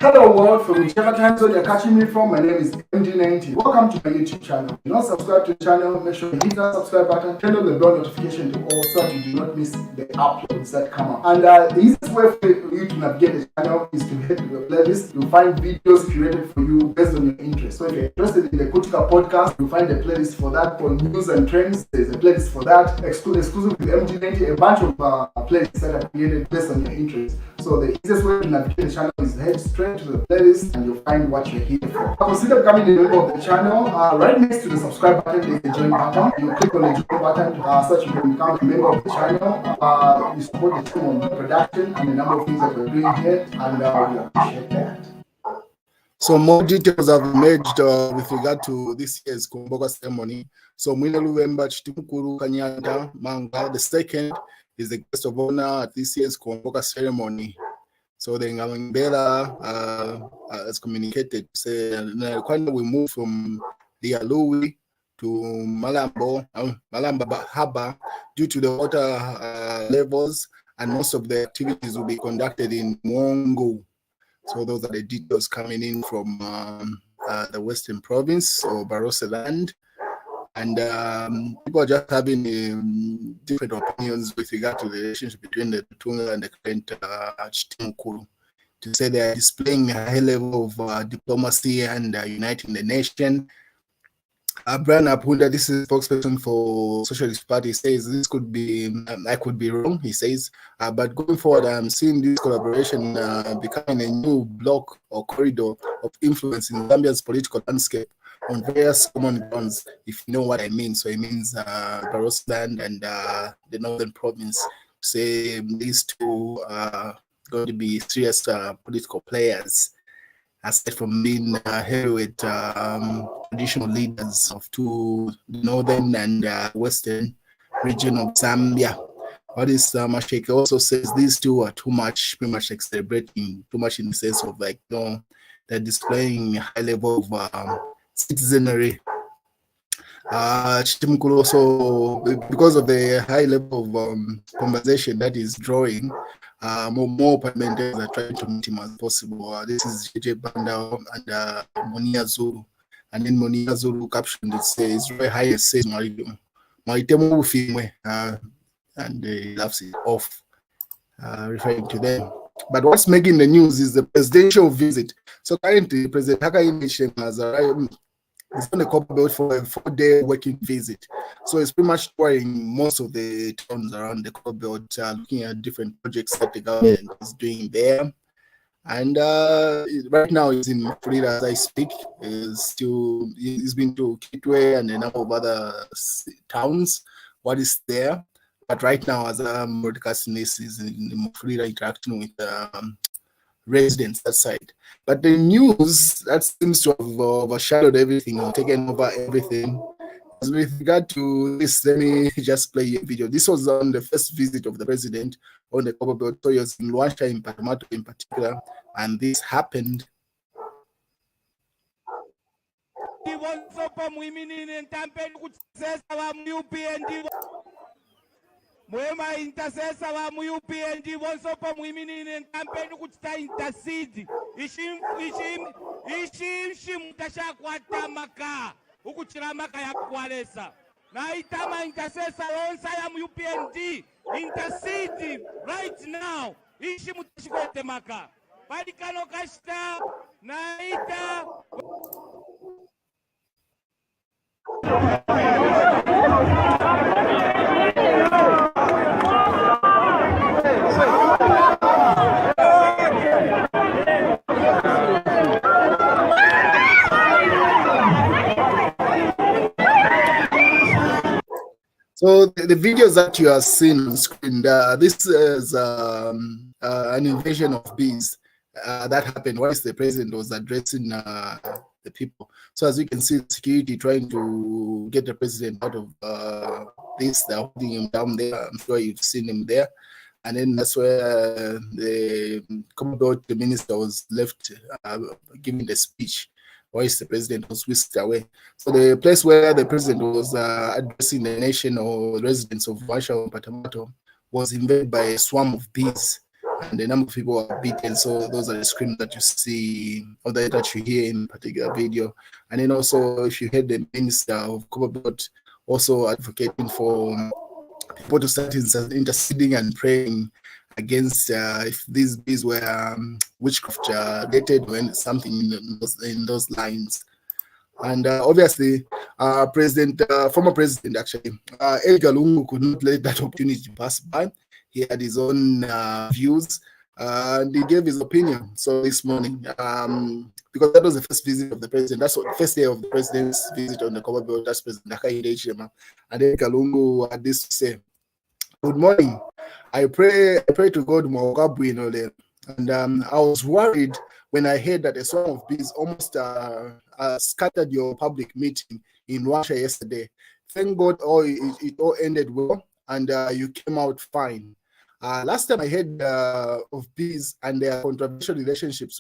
Hello world, from whichever time zone you're catching me from, my name is MD90. Welcome to my YouTube channel. If you're not subscribed to the channel, make sure you hit that subscribe button, turn on the bell notification to all so that you do not miss the uploads that come up. And the easiest way for you to navigate the channel is to head to the playlist. You'll find videos curated for you based on your interest. So if you're interested in the Kutika podcast, you'll find a playlist for that. For news and trends, there's a playlist for that. Exclusive with MD90, a bunch of playlists that are created based on your interest. So the easiest way to navigate the channel is head straight to the playlist and you'll find what you're here for. Consider becoming a member of the channel. Right next to the subscribe button is the join button. You click on the join button so that you can become a member of the channel. You support the team on the production and a number of things that we're doing here, and we appreciate that. So more details have emerged with regard to this year's Kumboka ceremony. So Mwine Luwemba Chitimukuru Kanyata Manga, the second, is the guest of honor at this year's Kumboka ceremony. So the Ngambela has communicated, say, when we move from the Alui to Malamba Harbor due to the water levels, and most of the activities will be conducted in Mwongo. So those are the details coming in from the Western Province or Barossa land. And people are just having different opinions with regard to the relationship between the Tunga and the current Chitimukuru. To say they are displaying a high level of diplomacy and uniting the nation. Brian Apunda, this is spokesperson for Socialist Party, says this could be, I could be wrong, he says, but going forward, I'm seeing this collaboration becoming a new block or corridor of influence in Zambia's political landscape on various common grounds, if you know what I mean. So it means Barossa land and the Northern Province. Say these two are going to be serious political players, aside from being heavyweight traditional leaders of two northern and western region of Zambia. What is Masheke also says these two are too much, pretty much like celebrating too much in the sense of like, you know, they're displaying a high level of citizenry. Chitimukuru also, because of the high level of conversation that is drawing, more parliamentarians are trying to meet him as possible. This is JJ Banda and Monia Zulu. And in Monia Zulu caption, it says, very high says Maritemo Ufimwe, and he laughs it off, referring to them. But what's making the news is the presidential visit. So currently, President Hakainde has arrived. He's on the Copperbelt for a 4-day working visit. So it's pretty much touring most of the towns around the Copperbelt, looking at different projects that the government is doing there. And right now he's in Florida as I speak. He's been to Kitwe and a number of other towns. What is there? But right now, as I'm broadcasting this, is in Florida interacting with residents that side. But the news that seems to have overshadowed everything and taken over everything is with regard to this. Let me just play a video. This was on the first visit of the president on the Copperbelt. So he was in Luanshya in Patamato in particular, and this happened. Mwema intercessor wa UPND wonsopa muiminine campaign kuchita intercede ishim mutashakwata maka ukuchira maka ya kwalesa na itama intercessor onsa ya UPND intercede right now ishim mutashikwete maka padikano kashita na ita. So the videos that you are seeing on screen, this is an invasion of bees that happened whilst the president was addressing the people. So as you can see, security trying to get the president out of this. They're holding him down there. I'm sure you've seen him there. And then that's where the minister was left giving the speech, whilst the president was whisked away. So the place where the president was addressing the nation or residents of Luanshya and Patamato was invaded by a swarm of bees. and the number of people are beaten. So those are the screams that you see, or that you hear in particular video. And then also, if you heard the minister of Copperbelt also advocating for people to start interceding and praying against if these bees were witchcraft related, when something in those lines. And obviously, former president actually, Edgar Lungu could not let that opportunity pass by. He had his own views, and he gave his opinion. So this morning, because that was the first visit of the president, that's what the first day of the president's visit on the Copperbelt, that's President Hakainde Hichilema, and Edgar Lungu had this to say: "Good morning. I pray to God, and I was worried when I heard that a swarm of bees almost scattered your public meeting in Russia yesterday. Thank God, it all ended well, and you came out fine. Last time I heard of bees and their controversial relationship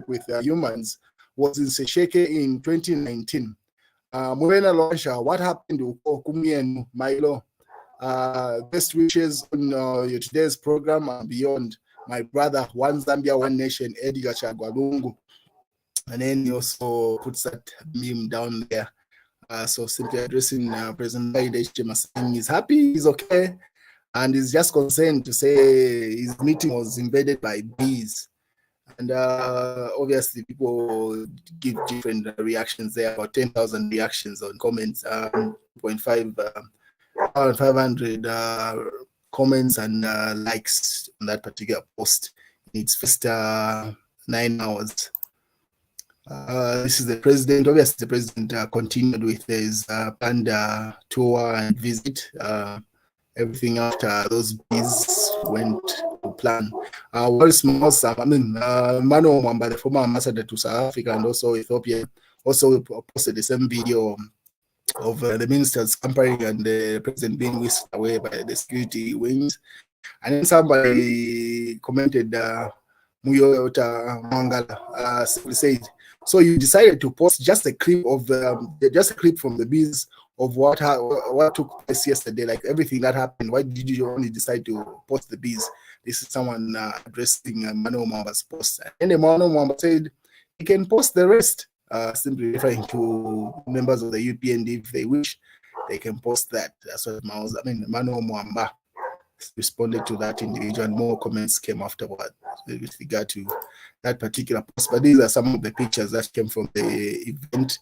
with humans was in Sesheke in 2019. What happened to Kumien Milo? Best wishes on your today's program and beyond. My brother, One Zambia, One Nation, Edgar Chagwalungu." And then he also puts that meme down there. So simply addressing President Hichilema, saying he's happy, he's okay, and he's just concerned to say his meeting was invaded by bees. And obviously, people give different reactions there, about 10,000 reactions on comments, 500 comments and likes on that particular post in its first 9 hours. This is the president. Obviously, the president continued with his planned tour and visit. Everything after those bees went to plan. What most, Mano Mwamba, the former ambassador to South Africa and also Ethiopia, also posted the same video of the ministers scampering and the president being whisked away by the security wings. And then somebody commented, Muyoyota Mangala, simply said, "So you decided to post just a clip of from the bees of what took place yesterday, like everything that happened. Why did you only decide to post the bees?" This is someone addressing Mano Mwamba's post. And Mano Mwamba said he can post the rest, simply referring to members of the UPND. If they wish, they can post that. That's what Mano Mwamba responded to that individual, and more comments came afterward with regard to that particular post. But these are some of the pictures that came from the event.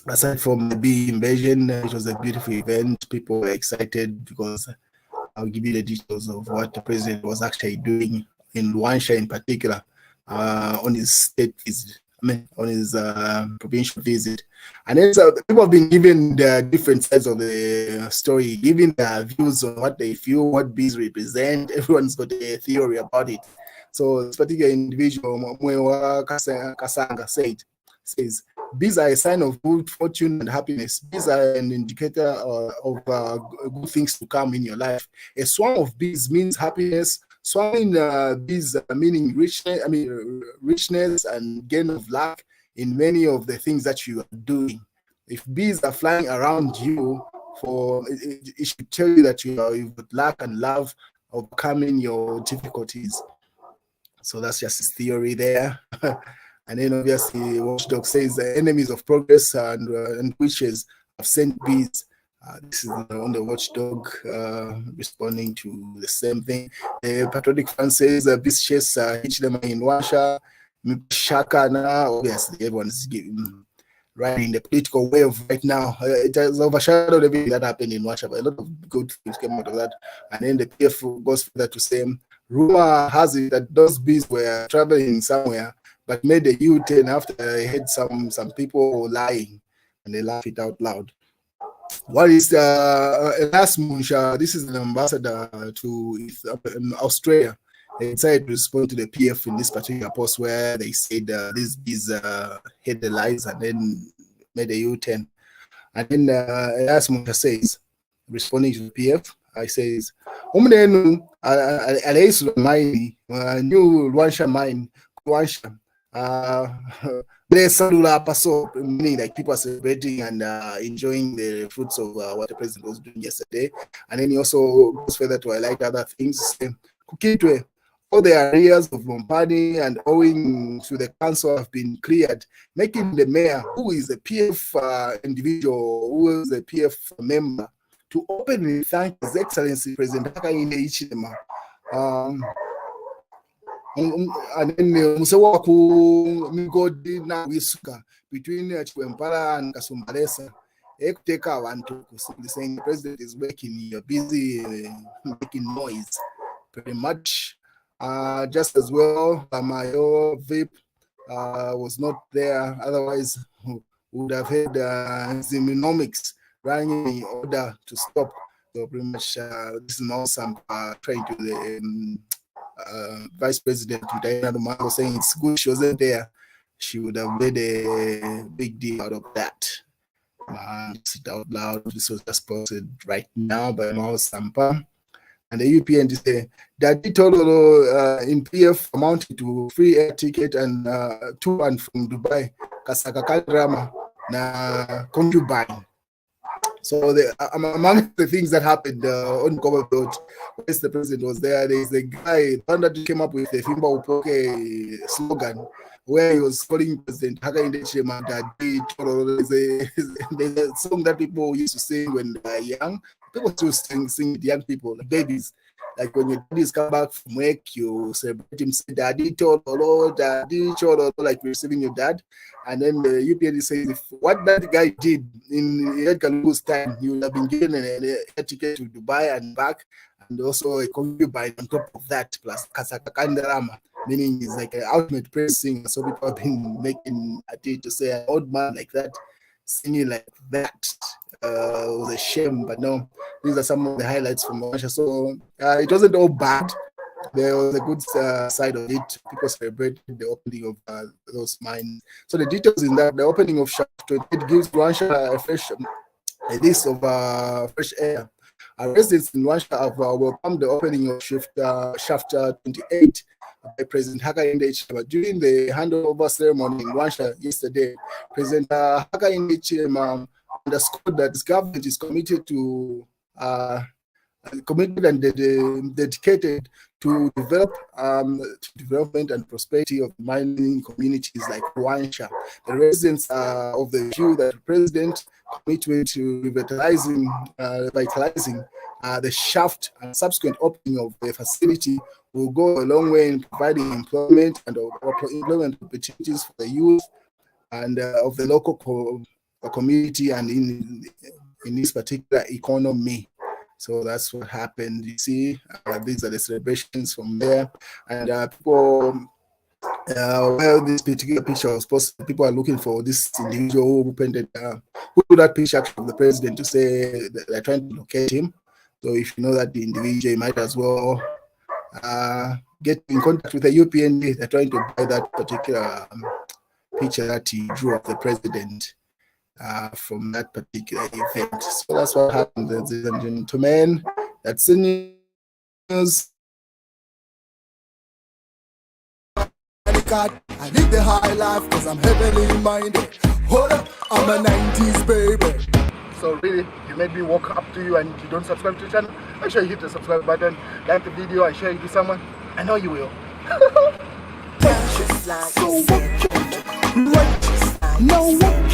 Aside from the bee invasion, it was a beautiful event. People were excited because I'll give you the details of what the president was actually doing in Luansha in particular, on his state visit. On his provincial visit. And then people have been given the different sides of the story, giving their views on what they feel, what bees represent. Everyone's got a theory about it. So this particular individual, Mwewa Kasanga, says, "Bees are a sign of good fortune and happiness. Bees are an indicator of good things to come in your life. A swarm of bees means happiness. Swarming bees meaning richness and gain of luck in many of the things that you are doing. If bees are flying around you, it should tell you that you've got luck and love overcoming your difficulties." So that's just his theory there. And then obviously, Watchdog says the enemies of progress and witches have sent bees. This is on the Watchdog responding to the same thing. The Patriotic Front says bees chase Hichilema in Russia. Shaka now, obviously, everyone's riding the political wave right now. It has overshadowed everything that happened in Russia, but a lot of good things came out of that. And then the PF goes further to say, rumor has it that those bees were traveling somewhere, but made a U-turn after I heard some people lying, and they laugh it out loud. What is last Munsha? This is an ambassador to Australia. They decided to respond to the PF in this particular post where they said these hid the lies and then made a U-turn. And then last Munsha says, responding to the PF, I says, "Umnenu aleisu maini new Rwansha mine Rwansha." Meaning like people are celebrating and enjoying the fruits of what the president was doing yesterday. And then he also goes further to highlight other things. Kukitwe all the areas of Mompani and owing to the council have been cleared, making the mayor, who is a PF individual, who is a PF member, to openly thank His Excellency President Hakainde Hichilema. And then Musewa ku migodi na wisuka between Chiwempala and Kasumbalesa. Ekuteka abantu simply saying the president is working, you're busy making noise, pretty much. Just as well, Mayo Vip was not there. Otherwise, would have had Ziminomics running in order to stop. So pretty much, this is now some trying to the Vice President Diana Dumago saying it's good she wasn't there. She would have made a big deal out of that. Sit out loud. This was just posted right now by Mao Sampa. And the UPN say that the total in PF amounted to free air ticket and to and from Dubai, Kasaka drama, na concubine. So among the things that happened on cover road, once the president was there, there's a guy that came up with the Fimba Upoke slogan where he was calling President Hakainde Hichilema Daddy Toro. There's a song that people used to sing when they were young. People still sing with young people, like babies. Like when your daddies come back from work, you celebrate him, say Daddy Toro, Daddy Toro, like receiving your dad. And then the UPN says, if what that guy did in Ed Kalu's time, he would have been given an air ticket to Dubai and back, and also a concubine on top of that, plus Kasakakandarama, meaning he's like an ultimate praise singer. So people have been making a deal to say an old man like that, singing like that. Was a shame, but no, these are some of the highlights from Malaysia. So it wasn't all bad. There was a good side of it. People celebrated the opening of those mines. So the details in that, the opening of Shaft 28 gives Rwanda a fresh release of fresh air. Our residents in Rwanda have welcomed the opening of Shaft 28 by President Hakainde Hichilema. During the handover ceremony in Rwanda yesterday, President Hakainde Hichilema underscored that his government is committed to committed and dedicated to development and prosperity of mining communities like Rwanda. The residents are of the view that the president's commitment to revitalizing the shaft and subsequent opening of the facility will go a long way in providing employment and employment opportunities for the youth and of the local community and in this particular economy. So that's what happened. You see, these are the celebrations from there, and people. Where this particular picture was posted, people are looking for this individual who painted, who put that picture of the president to say that they're trying to locate him. So if you know that the individual, you might as well get in contact with the UPND. They're trying to buy that particular picture that he drew of the president from that particular event. So that's what happened, ladies and gentlemen. That's the news. I live the high life because I'm heavily minded. Hold up, I'm a 90s baby. So really, you made me walk up to you and you don't subscribe to the channel, make sure you hit the subscribe button, like the video and share it with someone. I know you will. So what? No what?